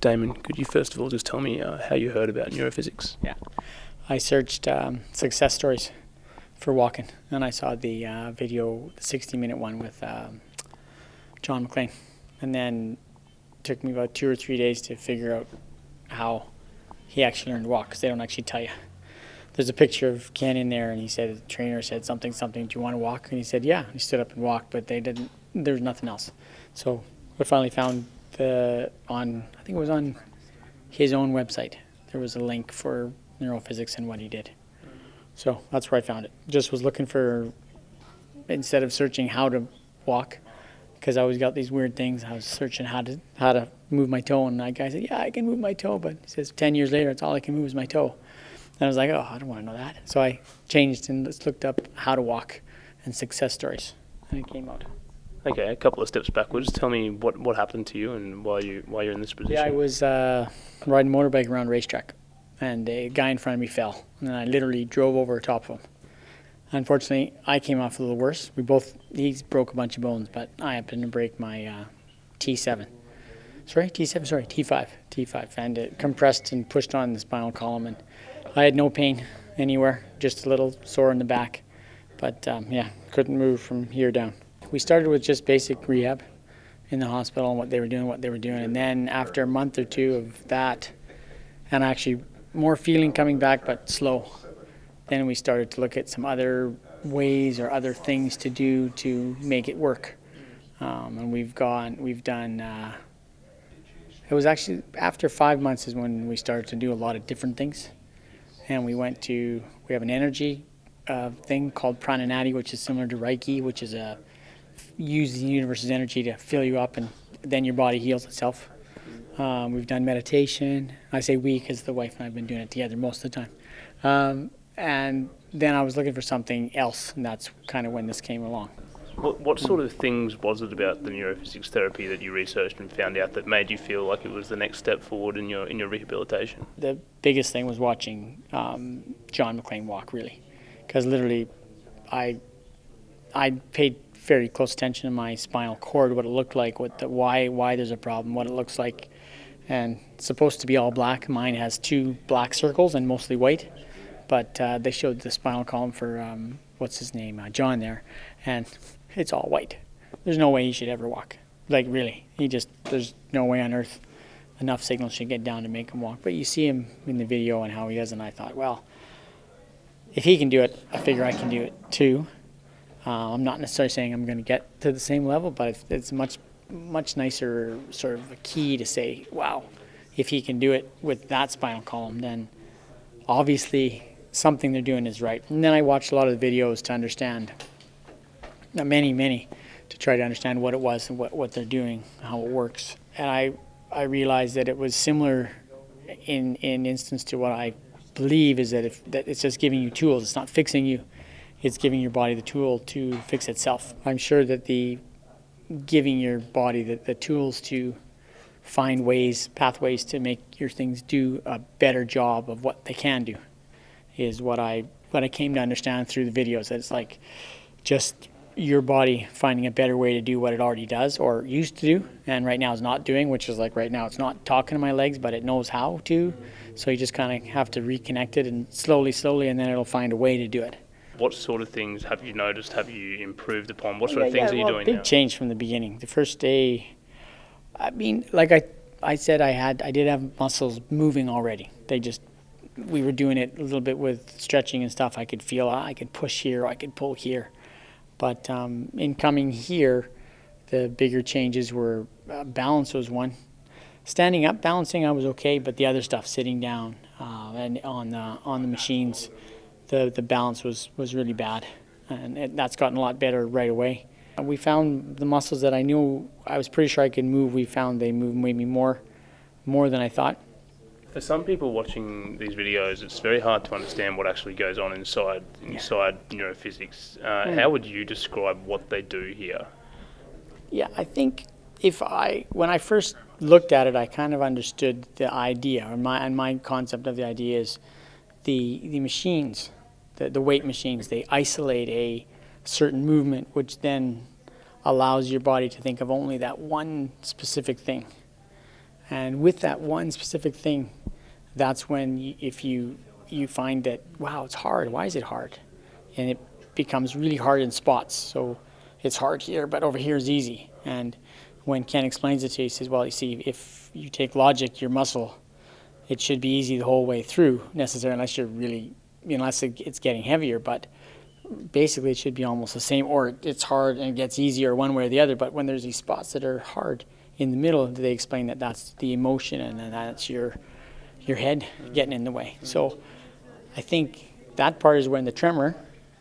Damon, could you first of all just tell me how you heard about neurophysics? Yeah, I searched success stories for walking, and I saw the video, the 60-minute one with John Maclean, and then it took me about 2 or 3 days to figure out how he actually learned to walk, because they don't actually tell you. There's a picture of Ken in there, and he said, the trainer said something, do you want to walk? And he said, yeah. And he stood up and walked, but there was nothing else. So I finally found I think it was on his own website, there was a link for neurophysics and what he did. So that's where I found it. Just was looking for, instead of searching how to walk, because I always got these weird things, I was searching how to move my toe, and that guy said, yeah, I can move my toe, but he says 10 years later, it's all I can move is my toe. And I was like, oh, I don't want to know that. So I changed and just looked up how to walk and success stories, and it came out. Okay, a couple of steps backwards. Tell me what happened to you and why you're in this position. Yeah, I was riding a motorbike around a racetrack, and a guy in front of me fell, and then I literally drove over the top of him. Unfortunately, I came off a little worse. He broke a bunch of bones, but I happened to break my T5, and it compressed and pushed on the spinal column, and I had no pain anywhere, just a little sore in the back, but couldn't move from here down. We started with just basic rehab in the hospital and what they were doing, and then after a month or two of that, and actually more feeling coming back but slow, then we started to look at some other ways or other things to do to make it work. And we've done, it was actually after 5 months is when we started to do a lot of different things. And we have an energy thing called prananati, which is similar to Reiki, which is use the universe's energy to fill you up, and then your body heals itself. We've done meditation. I say we because the wife and I have been doing it together most of the time. And then I was looking for something else, and that's kind of when this came along. What sort of things was it about the neurophysics therapy that you researched and found out that made you feel like it was the next step forward in your rehabilitation? The biggest thing was watching John Maclean walk, really, because literally I paid very close attention to my spinal cord, what it looked like, why there's a problem, what it looks like, and it's supposed to be all black. Mine has 2 black circles and mostly white, but they showed the spinal column for what's his name, John there, and it's all white. There's no way he should ever walk. Like, really, there's no way on earth enough signal should get down to make him walk. But you see him in the video and how he does, and I thought, well, if he can do it, I figure I can do it too. I'm not necessarily saying I'm going to get to the same level, but it's much nicer sort of a key to say, wow, if he can do it with that spinal column, then obviously something they're doing is right. And then I watched a lot of the videos to understand, many, to try to understand what it was and what they're doing, how it works. And I realized that it was similar in instance to what I believe is that it's just giving you tools. It's not fixing you. It's giving your body the tool to fix itself. I'm sure that giving your body the tools to find pathways to make your things do a better job of what they can do is what I came to understand through the videos. That it's like just your body finding a better way to do what it already does or used to do, and right now is not doing, which is like right now it's not talking to my legs, but it knows how to. So you just kind of have to reconnect it, and slowly, and then it'll find a way to do it. What sort of things have you noticed, have you improved upon? What sort of things are you doing now? Big change from the beginning. The first day, I mean, like I said, I did have muscles moving already. We were doing it a little bit with stretching and stuff. I could feel I could push here, I could pull here. But in coming here, the bigger changes were balance was one. Standing up, balancing, I was okay, but the other stuff, sitting down and on the machines, the balance was really bad, and that's gotten a lot better right away. We found the muscles that I knew I was pretty sure I could move. We found they moved maybe more than I thought. For some people watching these videos, it's very hard to understand what actually goes on inside neurophysics. How would you describe what they do here? Yeah, I think when I first looked at it, I kind of understood the idea, and my concept of the idea is the machines, the weight machines, they isolate a certain movement, which then allows your body to think of only that one specific thing. And with that one specific thing, that's when if you find that, wow, it's hard. Why is it hard? And it becomes really hard in spots. So it's hard here, but over here is easy. And when Ken explains it to you, he says, well, you see, if you take logic, your muscle, it should be easy the whole way through, necessarily, unless it's getting heavier. But basically, it should be almost the same, or it's hard and it gets easier one way or the other. But when there's these spots that are hard in the middle, they explain that that's the emotion, and then that's your head getting in the way. So I think that part is when the tremor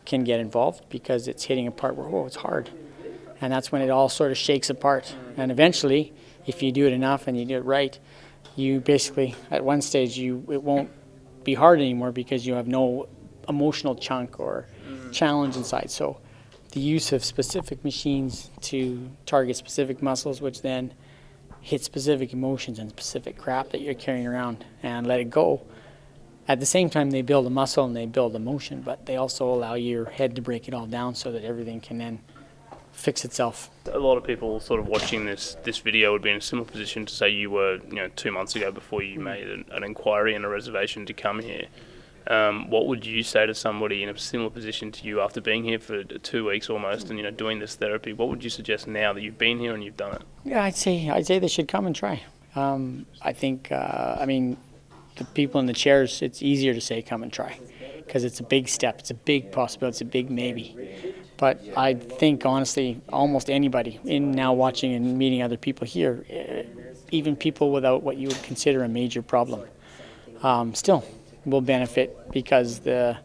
can get involved, because it's hitting a part where, oh, it's hard. And that's when it all sort of shakes apart. And eventually, if you do it enough and you do it right, you basically, at one stage, it won't be hard anymore because you have no emotional chunk or challenge inside. So the use of specific machines to target specific muscles, which then hit specific emotions and specific crap that you're carrying around, and let it go. At the same time, they build a muscle and they build emotion, but they also allow your head to break it all down so that everything can then fix itself. A lot of people sort of watching this video would be in a similar position to say you were, 2 months ago before you made an inquiry and a reservation to come here. What would you say to somebody in a similar position to you after being here for 2 weeks almost and doing this therapy? What would you suggest now that you've been here and you've done it? Yeah, I'd say they should come and try. I think the people in the chairs, it's easier to say come and try, because it's a big step, it's a big possibility, it's a big maybe. But I think, honestly, almost anybody in now watching and meeting other people here, even people without what you would consider a major problem, still will benefit, because the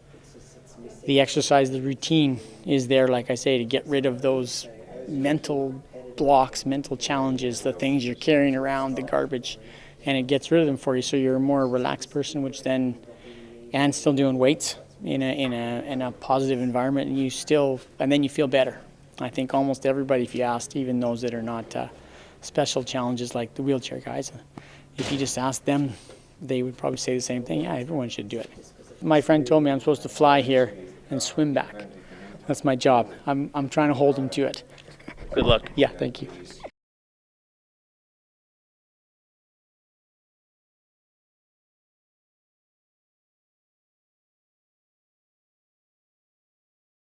exercise, the routine is there, like I say, to get rid of those mental blocks, mental challenges, the things you're carrying around, the garbage, and it gets rid of them for you, so you're a more relaxed person, and still doing weights in a positive environment, and then you feel better. I think almost everybody, if you asked, even those that are not special challenges like the wheelchair guys, if you just asked them, they would probably say the same thing. Yeah, everyone should do it. My friend told me I'm supposed to fly here and swim back. That's my job. I'm trying to hold him to it. Good luck. Yeah, thank you.